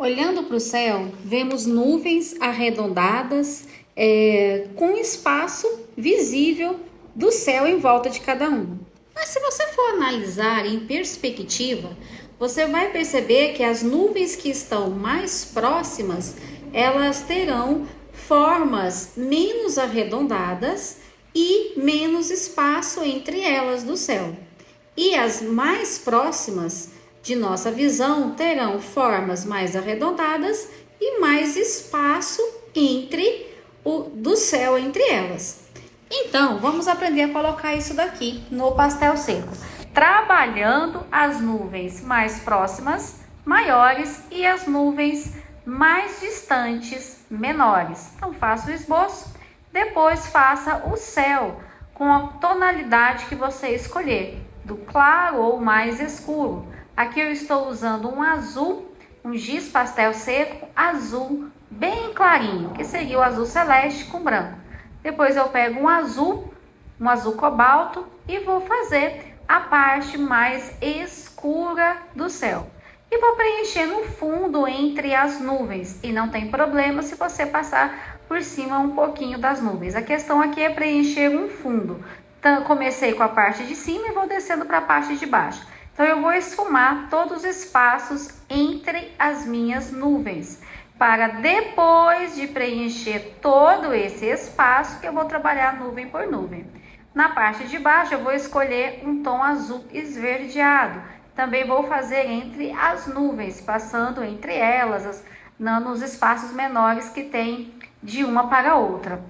Olhando para o céu, vemos nuvens arredondadas, com espaço visível do céu em volta de cada um. Mas se você for analisar em perspectiva, você vai perceber que as nuvens que estão mais próximas, elas terão formas menos arredondadas e menos espaço entre elas do céu. E as mais próximas de nossa visão terão formas mais arredondadas e mais espaço do céu entre elas. Então, vamos aprender a colocar isso daqui no pastel seco, trabalhando as nuvens mais próximas, maiores, e as nuvens mais distantes, menores. Então, faça o esboço, depois faça o céu com a tonalidade que você escolher, do claro ou mais escuro. Aqui eu estou usando um azul, um giz pastel seco azul bem clarinho, que seria o azul celeste com branco. Depois eu pego um azul cobalto, e vou fazer a parte mais escura do céu. E vou preencher no fundo entre as nuvens. E não tem problema se você passar por cima um pouquinho das nuvens. A questão aqui é preencher um fundo. Então, comecei com a parte de cima e vou descendo para a parte de baixo. Então, eu vou esfumar todos os espaços entre as minhas nuvens, para depois de preencher todo esse espaço, que eu vou trabalhar nuvem por nuvem. Na parte de baixo, eu vou escolher um tom azul esverdeado. Também vou fazer entre as nuvens, passando entre elas, nos espaços menores que tem de uma para outra.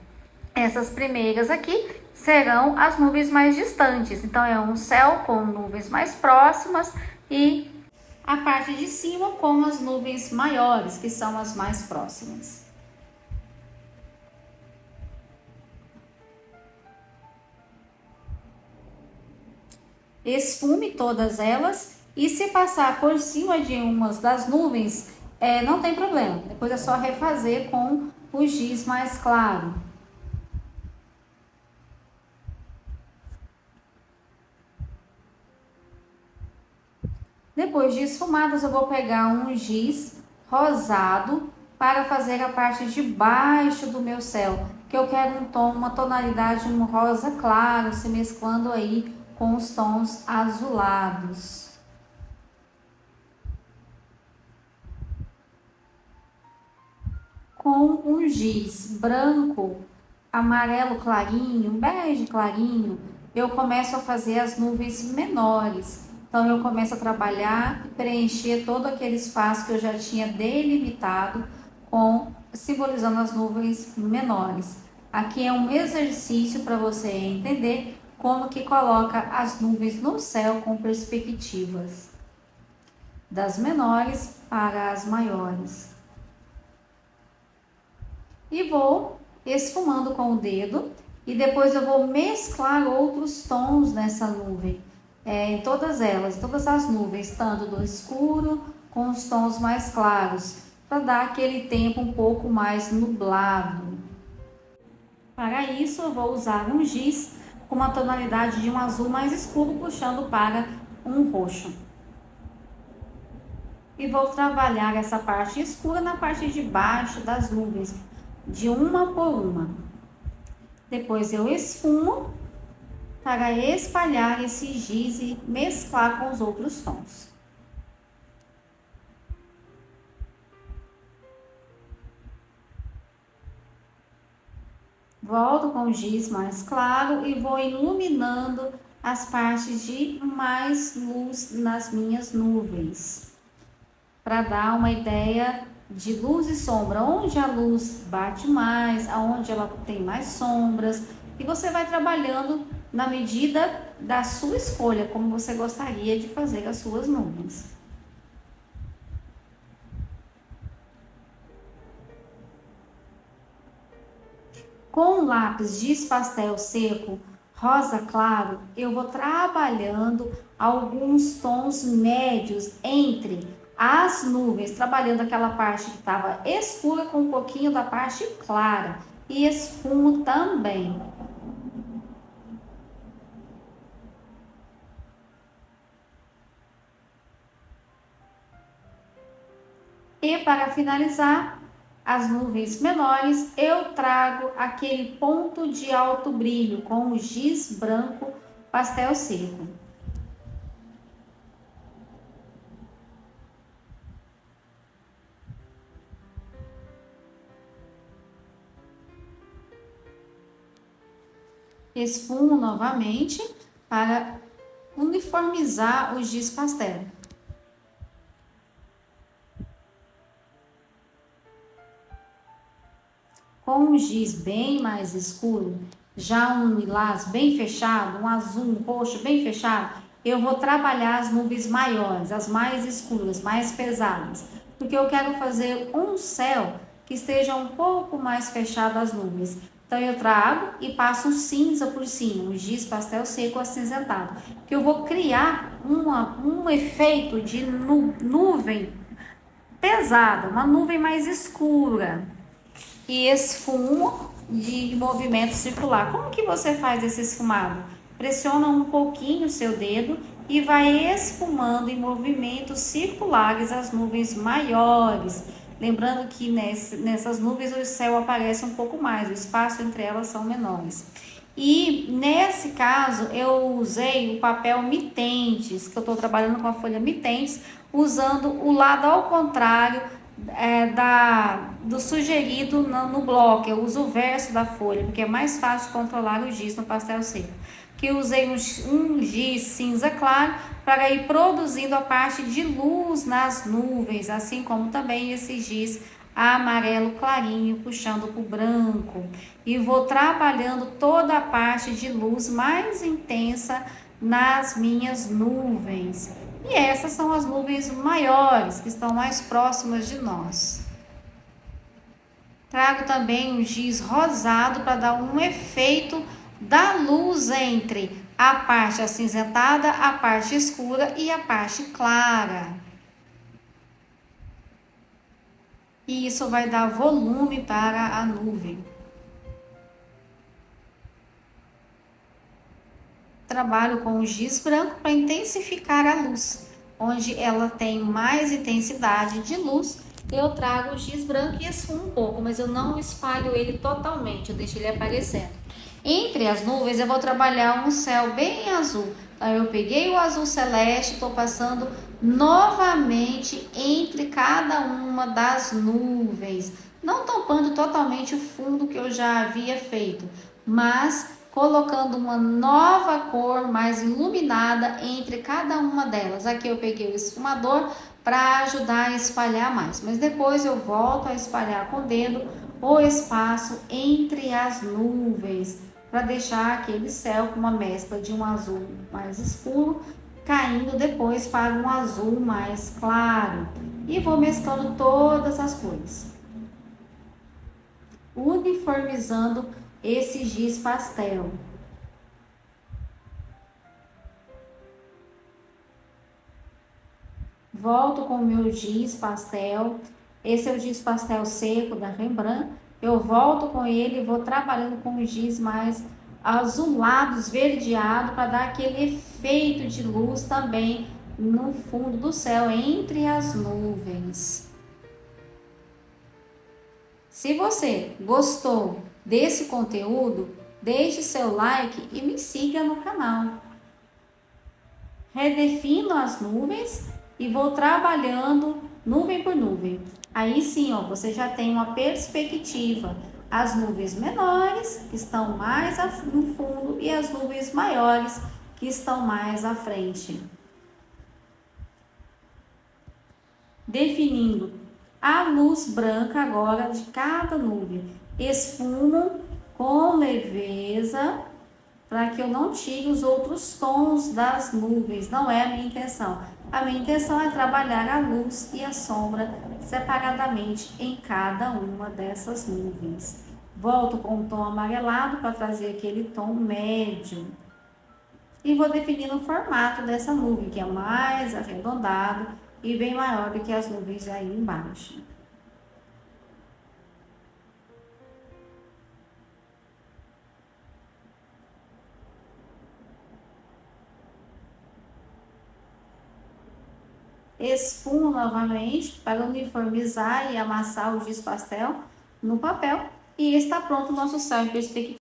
Essas primeiras aqui serão as nuvens mais distantes. Então, é um céu com nuvens mais próximas e a parte de cima com as nuvens maiores, que são as mais próximas. Esfume todas elas, e se passar por cima de umas das nuvens, não tem problema. Depois é só refazer com o giz mais claro. Depois de esfumadas, eu vou pegar um giz rosado para fazer a parte de baixo do meu céu, que eu quero um tom, uma tonalidade, um rosa claro, se mesclando aí com os tons azulados. Com um giz branco, amarelo clarinho, bege clarinho, eu começo a fazer as nuvens menores. Então, eu começo a trabalhar e preencher todo aquele espaço que eu já tinha delimitado, simbolizando as nuvens menores. Aqui é um exercício para você entender como que coloca as nuvens no céu com perspectivas, das menores para as maiores. E vou esfumando com o dedo, e depois eu vou mesclar outros tons nessa nuvem. Em todas elas, todas as nuvens, tanto do escuro com os tons mais claros, para dar aquele tempo um pouco mais nublado. Para isso, eu vou usar um giz com uma tonalidade de um azul mais escuro, puxando para um roxo. E vou trabalhar essa parte escura na parte de baixo das nuvens, de uma por uma. Depois eu esfumo para espalhar esse giz e mesclar com os outros tons. Volto com o giz mais claro e vou iluminando as partes de mais luz nas minhas nuvens, para dar uma ideia de luz e sombra, onde a luz bate mais, aonde ela tem mais sombras, e você vai trabalhando na medida da sua escolha, como você gostaria de fazer as suas nuvens. Com o lápis giz pastel seco rosa claro, eu vou trabalhando alguns tons médios entre as nuvens, trabalhando aquela parte que estava escura com um pouquinho da parte clara, e esfumo também. E para finalizar, as nuvens menores, eu trago aquele ponto de alto brilho com o giz branco pastel seco. Esfumo novamente para uniformizar o giz pastel. Com um giz bem mais escuro, já um lilás bem fechado, um azul, um roxo bem fechado, eu vou trabalhar as nuvens maiores, as mais escuras, mais pesadas, porque eu quero fazer um céu que esteja um pouco mais fechado as nuvens. Então eu trago e passo um cinza por cima, um giz pastel seco acinzentado, que eu vou criar um efeito de nuvem pesada, uma nuvem mais escura e esfumo de movimento circular. Como que você faz esse esfumado? Pressiona um pouquinho o seu dedo e vai esfumando em movimentos circulares as nuvens maiores. Lembrando que nessas nuvens o céu aparece um pouco mais, o espaço entre elas são menores. E nesse caso eu usei o papel mitentes, que eu estou trabalhando com a folha mitentes, usando o lado ao contrário do sugerido no bloco. Eu uso o verso da folha, porque é mais fácil de controlar o giz no pastel seco. Que eu usei um giz cinza claro para ir produzindo a parte de luz nas nuvens, assim como também esse giz amarelo clarinho puxando para o branco, e vou trabalhando toda a parte de luz mais intensa nas minhas nuvens. E essas são as nuvens maiores, que estão mais próximas de nós. Trago também um giz rosado para dar um efeito da luz entre a parte acinzentada, a parte escura e a parte clara. E isso vai dar volume para a nuvem. Trabalho com o giz branco para intensificar a luz. Onde ela tem mais intensidade de luz, eu trago o giz branco e esfumo um pouco, mas eu não espalho ele totalmente, eu deixo ele aparecendo. Entre as nuvens eu vou trabalhar um céu bem azul. Então eu peguei o azul celeste, estou passando novamente entre cada uma das nuvens, não tampando totalmente o fundo que eu já havia feito, mas colocando uma nova cor mais iluminada entre cada uma delas. Aqui eu peguei o esfumador para ajudar a espalhar mais, mas depois eu volto a espalhar com o dedo o espaço entre as nuvens, para deixar aquele céu com uma mescla de um azul mais escuro, caindo depois para um azul mais claro. E vou mesclando todas as cores, uniformizando esse giz pastel. Volto com o meu giz pastel. Esse é o giz pastel seco da Rembrandt. Eu volto com ele e vou trabalhando com o giz mais azulado, esverdeado, para dar aquele efeito de luz também no fundo do céu, entre as nuvens. Se você gostou desse conteúdo, deixe seu like e me siga no canal. Redefino as nuvens e vou trabalhando nuvem por nuvem. Aí sim, ó, você já tem uma perspectiva. As nuvens menores, que estão mais no fundo, e as nuvens maiores, que estão mais à frente. Definindo a luz branca agora de cada nuvem. Esfumo com leveza, para que eu não tire os outros tons das nuvens. Não é a minha intenção. A minha intenção é trabalhar a luz e a sombra separadamente em cada uma dessas nuvens. Volto com um tom amarelado para trazer aquele tom médio. E vou definindo o formato dessa nuvem, que é mais arredondado e bem maior do que as nuvens aí embaixo. esfumo novamente para uniformizar e amassar o giz pastel no papel. E está pronto o nosso céu em perspectiva.